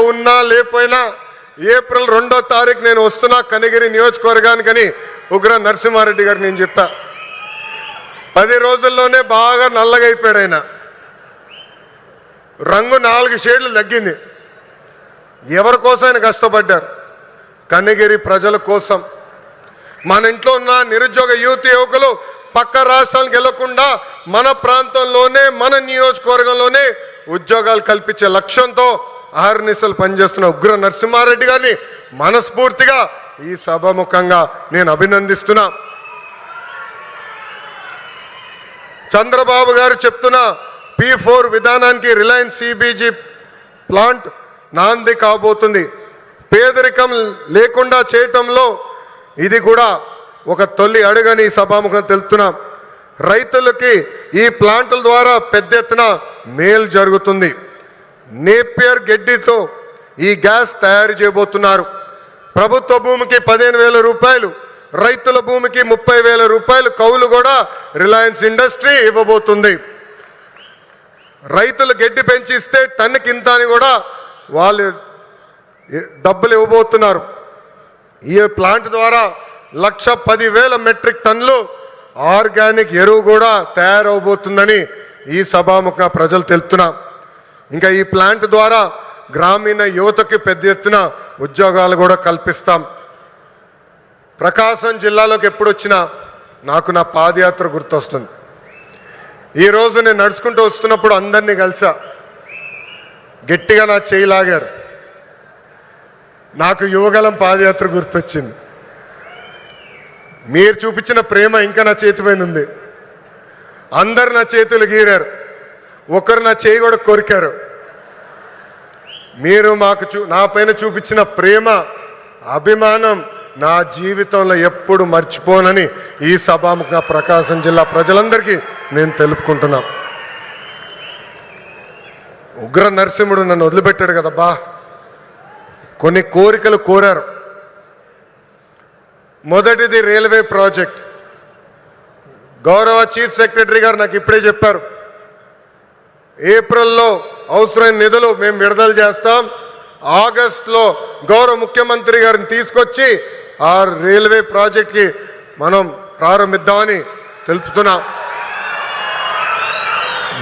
ఉన్నా లేకపోయినా ఏప్రిల్ 2వ తారీఖు నేను వస్తున్నా కనిగిరి నియోజకవర్గానికని ఉగ్ర నరసింహారెడ్డి గారు నేను చెప్పా. 10 రోజుల్లోనే బాగా నల్లగైపోయాడు ఆయన. రంగు 4 షేడ్లు తగ్గింది. ఎవరి కోసం ఆయన కష్టపడ్డారు? కనిగిరి ప్రజల కోసం. మన ఇంట్లో ఉన్న నిరుద్యోగ యువకులు పక్క రాష్ట్రాలకు వెళ్లకుండా మన ప్రాంతంలోనే మన నియోజకవర్గంలోనే ఉద్యోగాలు కల్పించే లక్ష్యంతో ఆర్నిసలు పనిచేస్తున్న ఉగ్ర నరసింహారెడ్డి గారిని మనస్ఫూర్తిగా ఈ సభాముఖంగా నేను అభినందిస్తున్నా. చంద్రబాబు గారు చెప్తున్న P4 విధానానికి రిలయన్స్ CBG ప్లాంట్ నాంది కాబోతుంది. పేదరికం లేకుండా చేయటంలో ఇది కూడా ఒక తొలి అడుగని సభాముఖం తెలుపుతున్నాం. రైతులకి ఈ ప్లాంట్ల ద్వారా పెద్ద ఎత్తున మేలు జరుగుతుంది. నేపియర్ గడ్డితో ఈ గ్యాస్ తయారు చేయబోతున్నారు. ప్రభుత్వ భూమికి 15,000 రూపాయలు, రైతుల భూమికి 30,000 రూపాయలు కౌలు కూడా రిలయన్స్ ఇండస్ట్రీ ఇవ్వబోతుంది. రైతులు గడ్డి పెంచిస్తే టన్నుకింత అని కూడా వాళ్ళు డబ్బులు ఇవ్వబోతున్నారు. ఈ ప్లాంట్ ద్వారా 1,10,000 మెట్రిక్ టన్నులు ఆర్గానిక్ ఎరువు కూడా తయారవబోతుందని ఈ సభాముఖ ప్రజలు తెలుపుతున్నా. ఇంకా ఈ ప్లాంట్ ద్వారా గ్రామీణ యువతకి పెద్ద ఎత్తున ఉద్యోగాలు కూడా కల్పిస్తాం. ప్రకాశం జిల్లాలోకి ఎప్పుడు వచ్చినా నాకు నా పాదయాత్ర గుర్తొస్తుంది. ఈరోజు నేను నడుచుకుంటూ వస్తున్నప్పుడు అందరినీ కలిసా. గట్టిగా నా చేయి లాగారు. నాకు యువగలం పాదయాత్ర గుర్తొచ్చింది. మీరు చూపించిన ప్రేమ ఇంకా నా చేతి పైన ఉంది. అందరు నా చేతులు గీరారు, ఒకరు నా చేయి కూడా కొరికారు. మీరు నా పైన చూపించిన ప్రేమ, అభిమానం నా జీవితంలో ఎప్పుడు మర్చిపోనని ఈ సభాముఖ ప్రకాశం జిల్లా ప్రజలందరికీ నేను తెలుపుకుంటున్నా. ఉగ్ర నరసింహుడు నన్ను వదిలిపెట్టాడు కదబ్బా. కొన్ని కోరికలు కోరారు. మొదటిది రైల్వే ప్రాజెక్ట్. గౌరవ చీఫ్ సెక్రటరీ గారు నాకు ఇప్పుడే చెప్పారు, ఏప్రిల్లో అవసరమైన నిధులు మేము విడుదల చేస్తాం. ఆగస్టులో గౌరవ ముఖ్యమంత్రి గారిని తీసుకొచ్చి ఆ రైల్వే ప్రాజెక్ట్కి మనం ప్రారంభిద్దామని తెలుపుతున్నాం.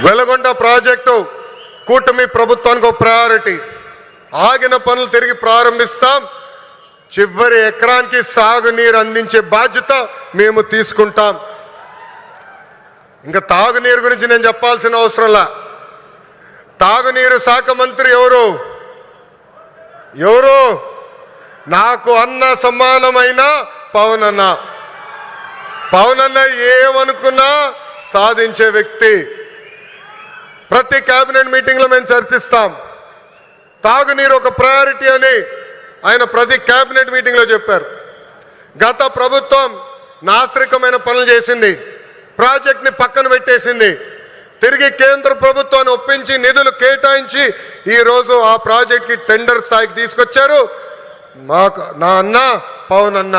వెలగొండ ప్రాజెక్టు కూటమి ప్రభుత్వానికి ఒక ప్రయారిటీ. ఆగిన పనులు తిరిగి ప్రారంభిస్తాం. చివరి ఎకరానికి సాగునీరు అందించే బాధ్యత మేము తీసుకుంటాం. ఇంకా తాగునీరు గురించి నేను చెప్పాల్సిన అవసరంలా. తాగునీరు శాఖ మంత్రి ఎవరు? నాకు అన్న సమానమైన పవన్ అన్న. పవన్ అన్న ఏమనుకున్నా సాధించే వ్యక్తి. ప్రతి కేబినెట్ మీటింగ్లో మేము చర్చిస్తాం. తాగునీరు ఒక ప్రయారిటీ అని ఆయన ప్రతి కేబినెట్ మీటింగ్లో చెప్పారు. గత ప్రభుత్వం నాశరికమైన పనులు చేసింది, ప్రాజెక్ట్ని పక్కన పెట్టేసింది. తిరిగి కేంద్ర ప్రభుత్వాన్ని ఒప్పించి నిధులు కేటాయించి ఈరోజు ఆ ప్రాజెక్ట్కి టెండర్ స్థాయికి తీసుకొచ్చారు. నా అన్న పవన్ అన్న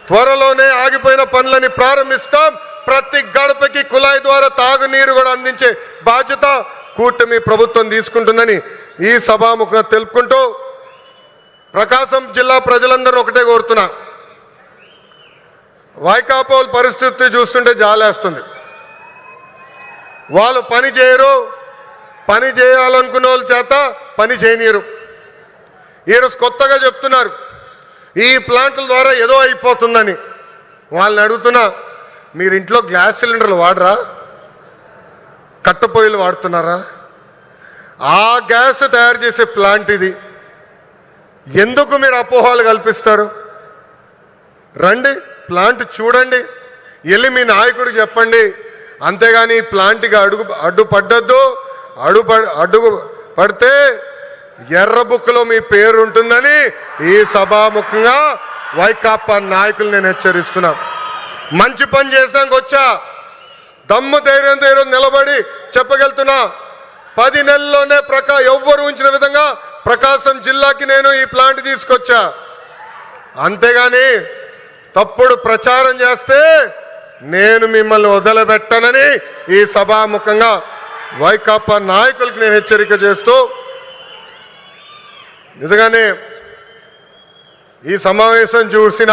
త్వరలోనే ఆగిపోయిన పనులని ప్రారంభిస్తాం. ప్రతి గడపకి కుళాయి ద్వారా తాగునీరు కూడా అందించే బాధ్యత కూటమి ప్రభుత్వం తీసుకుంటుందని ఈ సభాముఖంగా తెలుపుకుంటూ ప్రకాశం జిల్లా ప్రజలందరూ ఒకటే కోరుతున్నా. వైకాపోల్ పరిస్థితి చూస్తుంటే జాలేస్తుంది. వాళ్ళు పని చేయరు, పని చేయాలనుకున్న వాళ్ళ చేత పని చేయనీరు. ఈరోజు కొత్తగా చెప్తున్నారు ఈ ప్లాంట్ల ద్వారా ఏదో అయిపోతుందని. వాళ్ళని అడుగుతున్నా, మీరు ఇంట్లో గ్యాస్ సిలిండర్లు వాడరా? కట్టెపొయ్యిలు వాడుతున్నారా? ఆ గ్యాస్ తయారు చేసే ప్లాంట్ ఇది. ఎందుకు మీరు అపోహలు కల్పిస్తారు? రండి, ప్లాంట్ చూడండి, వెళ్ళి మీ నాయకుడు చెప్పండి. అంతేగాని ఈ ప్లాంట్కి అడ్డు పడితే ఎర్ర బుక్లో మీ పేరు ఉంటుందని ఈ సభాముఖంగా వైకాపా నాయకులు నేను హెచ్చరిస్తున్నా. మంచి పని చేసాక వచ్చా, దమ్ము ధైర్యంతో ఈరోజు నిలబడి చెప్పగలుగుతున్నా. 10 నెలల్లోనే ఎవ్వరు ఉంచిన విధంగా ప్రకాశం జిల్లాకి నేను ఈ ప్లాంట్ తీసుకొచ్చా. అంతేగాని తప్పుడు ప్రచారం చేస్తే నేను మిమ్మల్ని వదిలిపెట్టనని ఈ సభాముఖంగా వైకాపా నాయకులకు నేను హెచ్చరిక చేస్తూ నిజంగానే ఈ సమావేశం చూసిన